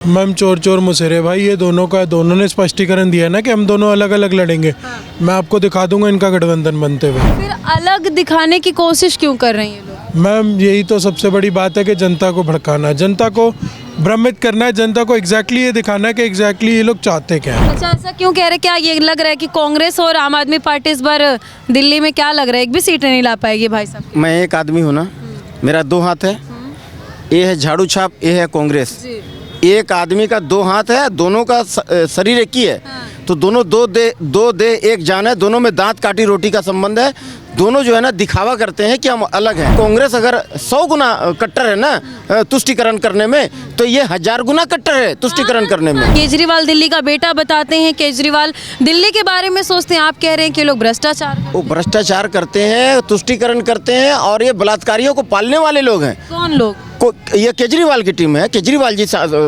Ma'am चोर चोर मुसेरे भाई, ये दोनों ने स्पष्टीकरण दिया है ना कि हम दोनों अलग अलग लड़ेंगे। मैं आपको दिखा दूंगा इनका गठबंधन बनते हुए। फिर अलग दिखाने की कोशिश क्यों कर रहे हैं ये लोग? मैम यही तो सबसे बड़ी बात है कि जनता को भड़काना, जनता को भ्रमित करना है, जनता को एग्जैक्टली ये दिखाना है कि एग्जैक्टली ये लोग चाहते क्या है। अच्छा, ऐसा क्यों कह रहे हैं? क्या ये लग रहा है कि कांग्रेस और आम आदमी पार्टी इस बार दिल्ली में क्या लग रहा है एक भी सीटें नहीं ला पाएगी भाई साहब? मैं एक आदमी हूँ ना, मेरा दो हाथ है, ये है झाड़ू छाप, ये है कांग्रेस। एक आदमी का दो हाथ है, दोनों का शरीर एक ही है, तो दोनों दो दे एक जान है, दोनों में दांत काटी रोटी का संबंध है। दोनों जो है ना दिखावा करते हैं कि हम अलग हैं। कांग्रेस अगर 100 गुना कट्टर है ना तुष्टिकरण करने में, तो ये 1000 गुना कट्टर है तुष्टिकरण करने में। केजरीवाल दिल्ली का बेटा बताते हैं, केजरीवाल दिल्ली के बारे में सोचते हैं, आप कह रहे हैं कि लोग भ्रष्टाचार वो भ्रष्टाचार करते हैं, तुष्टिकरण करते हैं, और ये बलात्कारियों को पालने वाले लोग हैं। कौन लोग? ये केजरीवाल की टीम है। केजरीवाल जी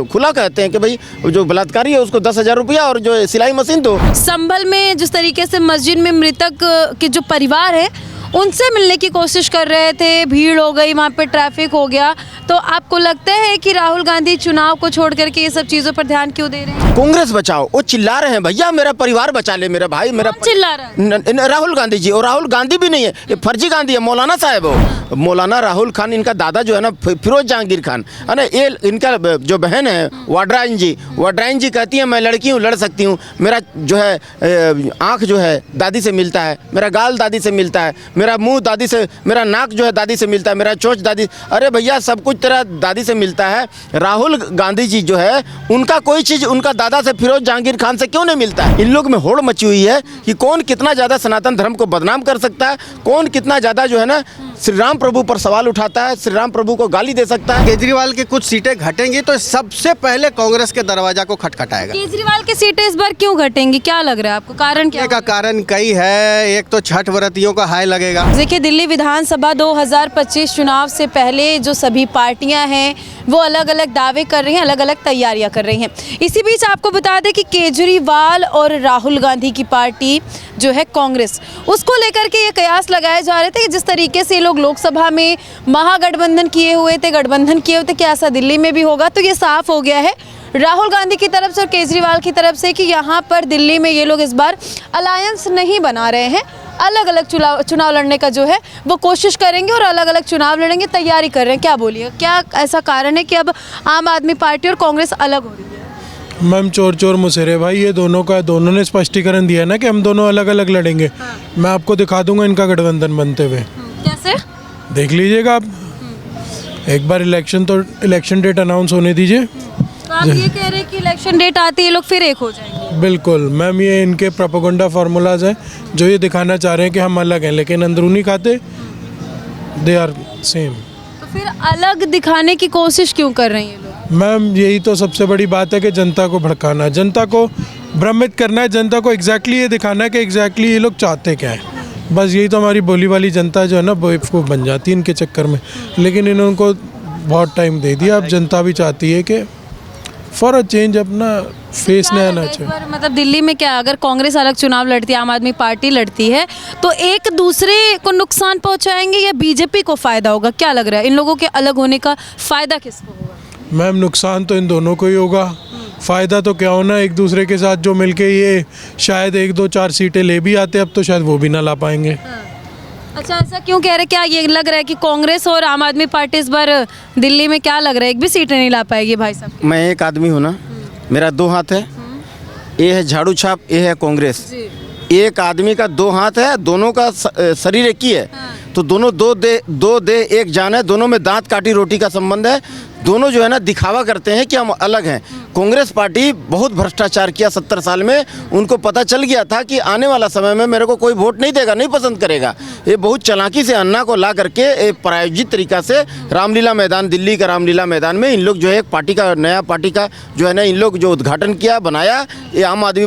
खुला कहते हैं कि भाई जो बलात्कारी है उसको 10,000 रुपया और जो सिलाई मशीन दो। संभल में जिस तरीके से मस्जिद में मृतक के जो परिवार है उनसे मिलने की कोशिश कर रहे थे, भीड़ हो गई, वहाँ पे ट्रैफिक हो गया, तो आपको लगता है कि राहुल गांधी चुनाव को छोड़ करके ये सब चीज़ों पर ध्यान क्यों दे रहे हैं? कांग्रेस बचाओ, वो चिल्ला रहे हैं भैया मेरा परिवार बचा ले, मेरा भाई, मेरा चिल्ला रहा है राहुल गांधी जी। और राहुल गांधी भी नहीं है, ये फर्जी गांधी है, मौलाना साहब हो। मौलाना राहुल खान, इनका दादा जो है ना फिरोज जहांगीर खान है ना, ये इनका जो बहन है वाड्राइन जी कहती है मैं लड़की हूँ, लड़ सकती हूँ। मेरा जो है आँख जो है दादी से मिलता है, मेरा गाल दादी से मिलता है, मेरा मुंह दादी से, मेरा नाक जो है दादी से मिलता है, मेरा चोंच दादी। अरे भैया सब कुछ तेरा दादी से मिलता है। राहुल गांधी जी जो है उनका कोई चीज़ उनका दादा से फिरोज जहांगीर खान से क्यों नहीं मिलता है? इन लोग में होड़ मची हुई है कि कौन कितना ज़्यादा सनातन धर्म को बदनाम कर सकता है, कौन कितना ज़्यादा जो है ना श्री राम प्रभु पर सवाल उठाता है, श्री राम प्रभु को गाली दे सकता है। केजरीवाल की कुछ सीटें घटेंगी तो सबसे पहले कांग्रेस के दरवाजा को खटखटाएगा। केजरीवाल की सीटें इस बार क्यों घटेंगी? क्या लग रहा है आपको? कारण क्या का कारण कई है। एक तो छठ व्रतियों का हाय लगेगा। देखिए, दिल्ली विधानसभा 2025 चुनाव से पहले जो सभी पार्टियां हैं वो अलग अलग दावे कर रही हैं, अलग अलग तैयारियां कर रही हैं। इसी बीच आपको बता दें कि केजरीवाल और राहुल गांधी की पार्टी जो है कांग्रेस, उसको लेकर के ये कयास लगाए जा रहे थे कि जिस तरीके से लोग लोकसभा में महागठबंधन किए हुए थे, क्या ऐसा दिल्ली में भी होगा? तो ये साफ हो गया है राहुल गांधी की तरफ से और केजरीवाल की तरफ से कि यहाँ पर दिल्ली में ये लोग इस बार अलायंस नहीं बना रहे हैं, अलग अलग चुनाव लड़ने का जो है वो कोशिश करेंगे और अलग अलग चुनाव लड़ेंगे, तैयारी कर रहे हैं। क्या बोलिए, क्या ऐसा कारण है कि अब आम आदमी पार्टी और कांग्रेस अलग हो रही है? मैम चोर चोर मुसेरे भाई, ये दोनों ने स्पष्टीकरण दिया है ना कि हम दोनों अलग अलग लड़ेंगे। मैं आपको दिखा दूंगा इनका गठबंधन बनते हुए। कैसे? देख लीजिएगा आप, एक बार इलेक्शन डेट अनाउंस होने दीजिए। तो आप ये कह रहे हैं कि इलेक्शन डेट आती है लोग फिर एक हो जाएंगे? बिल्कुल मैम, ये इनके प्रोपेगेंडा फार्मूलाज हैं जो ये दिखाना चाह रहे हैं कि हम अलग हैं, लेकिन अंदरूनी खाते दे आर सेम। तो फिर अलग दिखाने की कोशिश क्यों कर रहे हैं ये लोग? मैम यही तो सबसे बड़ी बात है कि जनता को भड़काना, जनता को भ्रमित करना है, जनता को एग्जैक्टली ये दिखाना है कि एग्जैक्टली ये लोग चाहते क्या है। बस यही तो हमारी बोली वाली जनता जो है ना बेवकूफ़ बन जाती है इनके चक्कर में। लेकिन इन्होंने को बहुत टाइम दे दिया, अब जनता भी चाहती है कि फॉर अ चेंज अपना फेस नया आना चाहिए। मतलब दिल्ली में क्या, अगर कांग्रेस अलग चुनाव लड़ती है, आम आदमी पार्टी लड़ती है, तो एक दूसरे को नुकसान पहुंचाएंगे या बीजेपी को फायदा होगा? क्या लग रहा है, इन लोगों के अलग होने का फायदा किसको होगा? मैम नुकसान तो इन दोनों को ही होगा, फ़ायदा तो क्या होना, एक दूसरे के साथ जो मिलके ये शायद 1, 2, 4 सीटें ले भी आते, अब तो शायद वो भी ना ला पाएंगे। अच्छा, ऐसा क्यों कह रहे हैं? क्या ये लग रहा है कि कांग्रेस और आम आदमी पार्टी इस बार दिल्ली में क्या लग रहा है एक भी सीटें नहीं ला पाएगी भाई साहब? मैं एक आदमी हूँ ना, मेरा दो हाथ है, ये है झाड़ू छाप, ये है कांग्रेस। एक आदमी का दो हाथ है, दोनों का शरीर एक ही है, तो दोनों दो दे एक जान है, दोनों में दांत काटी रोटी का संबंध है। दोनों जो है ना दिखावा करते हैं कि हम अलग हैं। कांग्रेस पार्टी बहुत भ्रष्टाचार किया 70 साल में, उनको पता चल गया था कि आने वाला समय में मेरे को कोई वोट नहीं देगा, नहीं पसंद करेगा। ये बहुत चालाकी से अन्ना को ला करके एक प्रायोजित तरीका से रामलीला मैदान, दिल्ली का रामलीला मैदान में इन लोग जो है एक पार्टी का, नया पार्टी का जो है ना इन लोग जो उद्घाटन किया, बनाया, ये आम आदमी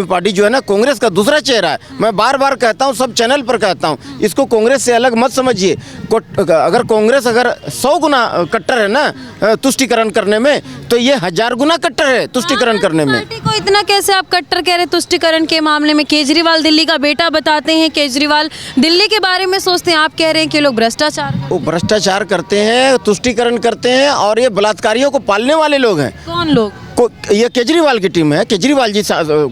पार्टी जो है ना कांग्रेस का दूसरा चेहरा है। मैं बार बार कहता हूँ, सब चैनल पर कहता हूँ, इसको कांग्रेस से अलग मत समझिए। अगर कांग्रेस 100 गुना कट्टर है ना तुष्टिकरण करने में, तो ये 1000 गुना कट्टर है तुष्टिकरण करने में। पार्टी को इतना कैसे आप कट्टर कह रहे हैं तुष्टिकरण के मामले में? केजरीवाल दिल्ली का बेटा बताते हैं, केजरीवाल दिल्ली के बारे में सोचते हैं, आप कह रहे हैं कि लोग भ्रष्टाचार करते हैं। वो भ्रष्टाचार करते हैं, तुष्टिकरण करते हैं, और ये बलात्कारियों को पालने वाले लोग हैं। कौन लोग? ये केजरीवाल की टीम है। केजरीवाल जी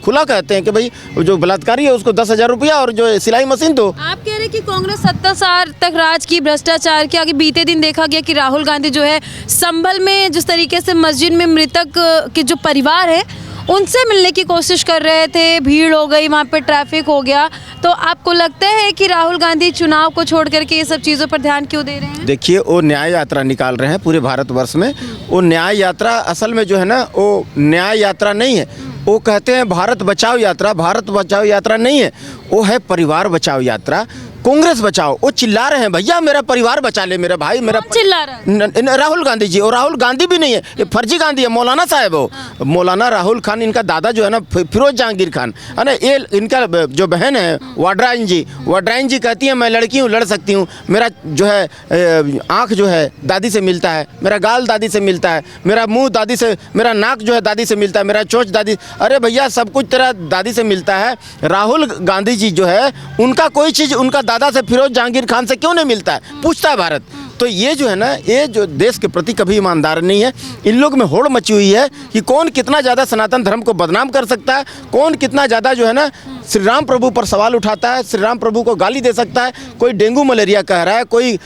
खुला कहते हैं कि भाई जो बलात्कारी है उसको 10,000 रुपया और जो सिलाई मशीन दो। आप कह रहे हैं कि कांग्रेस 70 साल तक राज की, भ्रष्टाचार किया, कि बीते दिन देखा गया कि राहुल गांधी जो है संभल में जिस तरीके से मस्जिद में मृतक के जो परिवार है उनसे मिलने की कोशिश कर रहे थे, भीड़ हो गई, वहाँ पे ट्रैफिक हो गया। तो आपको लगता है कि राहुल गांधी चुनाव को छोड़ करके ये सब चीज़ों पर ध्यान क्यों दे रहे हैं? देखिए, वो न्याय यात्रा निकाल रहे हैं पूरे भारतवर्ष में। वो न्याय यात्रा असल में जो है ना, वो न्याय यात्रा नहीं है। वो कहते हैं भारत बचाओ यात्रा। भारत बचाओ यात्रा नहीं है, वो है परिवार बचाओ यात्रा। कांग्रेस बचाओ, वो चिल्ला रहे हैं भैया मेरा परिवार बचा ले, मेरा भाई, मेरा चिल्ला रहा है? राहुल गांधी जी। और राहुल गांधी भी नहीं है, ये फर्जी गांधी है, मौलाना साहब हो। मौलाना राहुल खान, इनका दादा जो है ना फिरोज जहांगीर खान है ना, ये इनका जो बहन है वाड्राइन जी कहती है मैं लड़की हूँ, लड़ सकती हूँ, मेरा जो है आँख जो है दादी से मिलता है, मेरा गाल दादी से मिलता है, मेरा मुँह दादी से, मेरा नाक जो है दादी से मिलता है, मेरा चोंच दादी। अरे भैया सब कुछ तेरा दादी से मिलता है। राहुल गांधी जी जो है उनका कोई चीज़ उनका दादा से, फिरोज जहांगीर खान से क्यों नहीं मिलता है, पूछता है भारत। तो ये जो है ना, ये जो देश के प्रति कभी ईमानदार नहीं है। इन लोग में होड़ मची हुई है कि कौन कितना ज़्यादा सनातन धर्म को बदनाम कर सकता है, कौन कितना ज़्यादा जो है ना श्री राम प्रभु पर सवाल उठाता है, श्री राम प्रभु को गाली दे सकता है। कोई डेंगू मलेरिया कह रहा है, कोई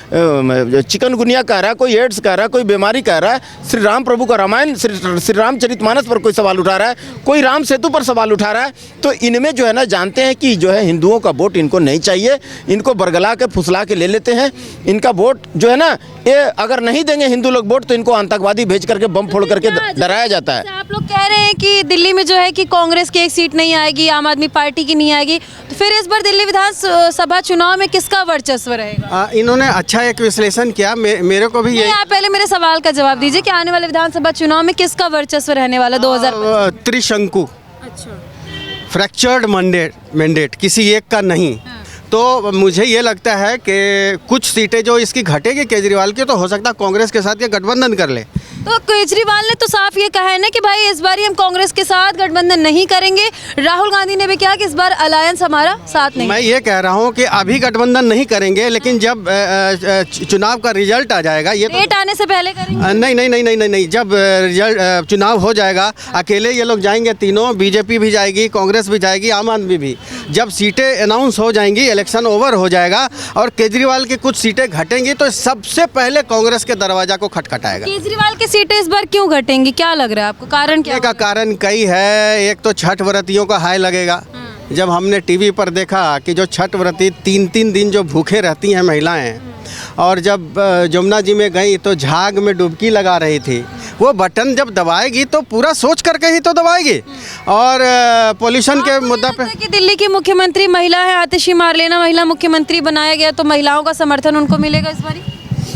चिकनगुनिया कह रहा है, कोई एड्स कह रहा है, कोई बीमारी कह रहा है। श्री राम प्रभु का रामायण, श्री रामचरितमानस पर कोई सवाल उठा रहा है, कोई राम सेतु पर सवाल उठा रहा है। तो इनमें जो है ना, जानते हैं कि जो है हिंदुओं का वोट इनको नहीं चाहिए, इनको बरगला के फुसला के ले लेते हैं। इनका वोट जो है ना, ये अगर नहीं देंगे हिंदू लोग वोट, तो इनको आतंकवादी भेज करके बम फोड़ करके डराया जाता है। आप लोग कह रहे हैं कि दिल्ली में जो है कि कांग्रेस की एक सीट नहीं आएगी, आम आदमी पार्टी की नहीं आएगी, तो फिर इस बार दिल्ली विधानसभा चुनाव में किसका वर्चस्व रहेगा? इन्होंने अच्छा एक विश्लेषण किया, मेरे को भी ये। आप पहले मेरे सवाल का जवाब दीजिए कि आने वाले विधानसभा चुनाव में किसका वर्चस्व रहने वाला 2025? त्रिशंकु, अच्छा, फ्रैक्चर्ड मैंडेट, किसी एक का नहीं। तो मुझे ये लगता है कि कुछ सीटें जो इसकी घटेगी केजरीवाल की, तो हो सकता है कांग्रेस के साथ ये गठबंधन कर ले। तो केजरीवाल ने तो साफ ये कहा है ना कि भाई इस बार हम कांग्रेस के साथ गठबंधन नहीं करेंगे। राहुल गांधी ने भी कहा कि इस बार अलायंस हमारा साथ नहीं। मैं ये कह रहा हूँ कि अभी गठबंधन नहीं करेंगे, लेकिन जब चुनाव का रिजल्ट आ जाएगा, ये डेट आने से पहले करेंगे। नहीं, जब रिजल्ट चुनाव हो जाएगा, अकेले ये लोग जाएंगे तीनों, बीजेपी भी जाएगी, कांग्रेस भी जाएगी, आम आदमी भी। जब सीटें अनाउंस हो जाएंगी, इलेक्शन ओवर हो जाएगा और केजरीवाल की कुछ सीटें घटेंगी, तो सबसे पहले कांग्रेस के दरवाजा को खटखटाएगा। केजरीवाल की सीटें इस बार क्यों घटेंगी, क्या लग रहा है आपको? कारण क्या का कारण कई है। एक तो छठ व्रतियों का हाय लगेगा। जब हमने टीवी पर देखा कि जो छठ व्रती 3-3 दिन जो भूखे रहती हैं महिलाएं, और जब जमुना जी में गई तो झाग में डुबकी लगा रही थी, वो बटन जब दबाएगी तो पूरा सोच करके ही तो दबाएगी। और पोल्यूशन के मुद्दा पे कि दिल्ली की मुख्यमंत्री महिला है, आतिशी मारलेना महिला मुख्यमंत्री बनाया गया, तो महिलाओं का समर्थन उनको मिलेगा इस बार?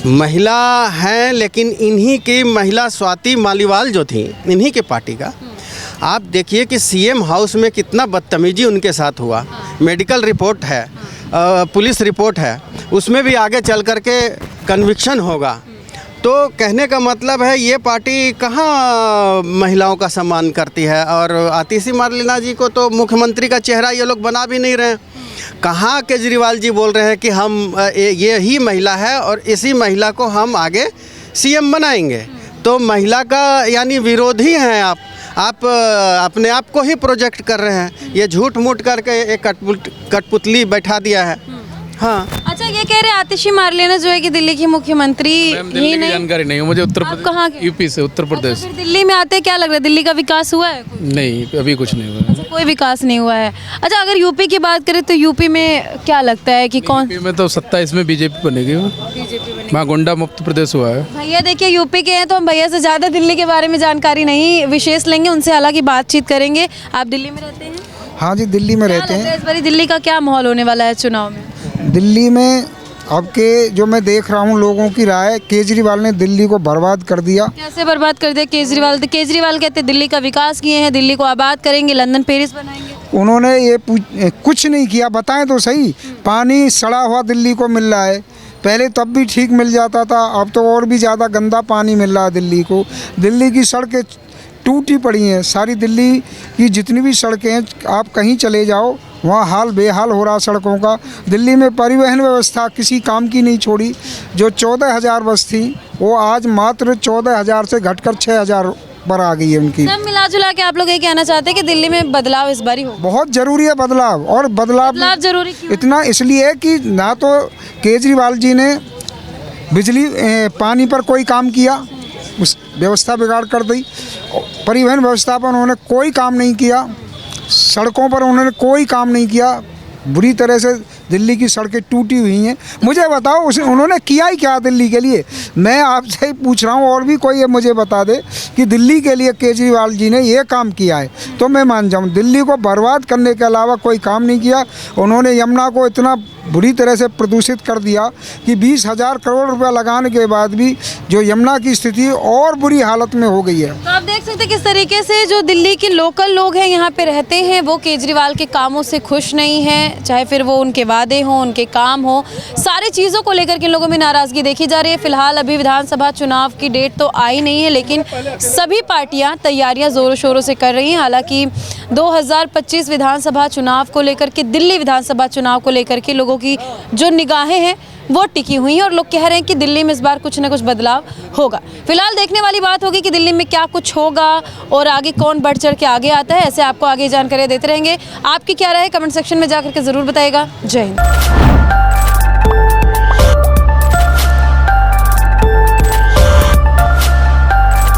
महिला हैं, लेकिन इन्हीं की महिला स्वाति मालीवाल जो थी, इन्हीं के पार्टी का। आप देखिए कि सीएम हाउस में कितना बदतमीजी उनके साथ हुआ। मेडिकल रिपोर्ट है, पुलिस रिपोर्ट है, उसमें भी आगे चल कर के कन्विक्शन होगा। तो कहने का मतलब है ये पार्टी कहाँ महिलाओं का सम्मान करती है। और आतिशी मारलेना जी को तो मुख्यमंत्री का चेहरा ये लोग बना भी नहीं रहे। कहाँ केजरीवाल जी बोल रहे हैं कि हम ये ही महिला है और इसी महिला को हम आगे सीएम बनाएंगे। तो महिला का यानी विरोधी हैं आप अपने आप को ही प्रोजेक्ट कर रहे हैं। ये झूठ मूठ करके एक कठपुतली बैठा दिया है। हाँ, अच्छा, ये कह रहे हैं आतिशी मारलेना जो है कि दिल्ली की मुख्यमंत्री ही नहीं। जानकारी नहीं है मुझे। उत्तर प्रदेश, कहाँ के? यूपी से, उत्तर प्रदेश। फिर दिल्ली में आते क्या लग रहा है, दिल्ली का विकास हुआ है? नहीं, अभी कुछ नहीं हुआ। अच्छा, कोई विकास नहीं हुआ है। अच्छा, अगर यूपी की बात करें तो यूपी में क्या लगता है कि कौन? यूपी में तो 27 में बीजेपी बनेगी। वहाँ गुंडा मुक्त प्रदेश हुआ है। भैया देखिए, यूपी के हैं तो हम भैया से ज़्यादा दिल्ली के बारे में जानकारी नहीं विशेष लेंगे, उनसे हालांकि बातचीत करेंगे। आप दिल्ली में रहते हैं? हाँ जी, दिल्ली में रहते हैं। इस बार दिल्ली का क्या माहौल होने वाला है चुनाव में? दिल्ली में अब के जो मैं देख रहा हूँ लोगों की राय, केजरीवाल ने दिल्ली को बर्बाद कर दिया। कैसे बर्बाद कर दिया केजरीवाल? तो केजरीवाल कहते हैं दिल्ली का विकास किए हैं, दिल्ली को आबाद करेंगे, लंदन पेरिस बनाएंगे। उन्होंने ये कुछ नहीं किया। बताएं तो सही। पानी सड़ा हुआ दिल्ली को मिल रहा है, पहले तब भी ठीक मिल जाता था, अब तो और भी ज़्यादा गंदा पानी मिल रहा है दिल्ली को। दिल्ली की सड़कें टूटी पड़ी हैं, सारी दिल्ली की जितनी भी सड़कें हैं, आप कहीं चले जाओ वहाँ हाल बेहाल हो रहा सड़कों का। दिल्ली में परिवहन व्यवस्था किसी काम की नहीं छोड़ी। जो 14,000 बस थी वो आज मात्र 14,000 से घटकर 6,000 पर आ गई है उनकी। सब मिला जुला के आप लोग ये कहना चाहते हैं कि दिल्ली में बदलाव इस बार ही हो? बहुत ज़रूरी है बदलाव, और बदलाव जरूरी क्यों? इतना इसलिए है कि ना तो केजरीवाल जी ने बिजली पानी पर कोई काम किया, उस व्यवस्था बिगाड़ कर दी। परिवहन व्यवस्था पर उन्होंने कोई काम नहीं किया, सड़कों पर उन्होंने कोई काम नहीं किया। बुरी तरह से दिल्ली की सड़कें टूटी हुई हैं। मुझे बताओ उन्होंने किया ही क्या दिल्ली के लिए? मैं आपसे ही पूछ रहा हूँ, और भी कोई मुझे बता दे कि दिल्ली के लिए केजरीवाल जी ने ये काम किया है तो मैं मान जाऊँ। दिल्ली को बर्बाद करने के अलावा कोई काम नहीं किया। उन्होंने यमुना को इतना बुरी तरह से प्रदूषित कर दिया कि 20,000 करोड़ रुपया लगाने के बाद भी जो यमुना की स्थिति और बुरी हालत में हो गई है। तो आप देख सकते हैं किस तरीके से जो दिल्ली के लोकल लोग हैं, यहाँ पे रहते हैं, वो केजरीवाल के कामों से खुश नहीं हैं। चाहे फिर वो उनके वादे हों, उनके काम हो, सारी चीज़ों को लेकर के लोगों में नाराज़गी देखी जा रही है। फिलहाल अभी विधानसभा चुनाव की डेट तो आई नहीं है, लेकिन सभी पार्टियां तैयारियां जोरों शोरों से कर रही हैं। हालांकि 2025 विधानसभा चुनाव को लेकर के, दिल्ली विधानसभा चुनाव को लेकर के लोगों की जो निगाहें हैं वो टिकी हुई हैं, और लोग कह रहे हैं कि दिल्ली में इस बार कुछ ना कुछ बदलाव होगा। फिलहाल देखने वाली बात होगी कि दिल्ली में क्या कुछ होगा और आगे कौन बढ़ चढ़ के आगे आता है। ऐसे आपको आगे जानकारी देते रहेंगे। आपकी क्या राय है कमेंट सेक्शन में जाकर के ज़रूर बताइएगा। जय हिंद।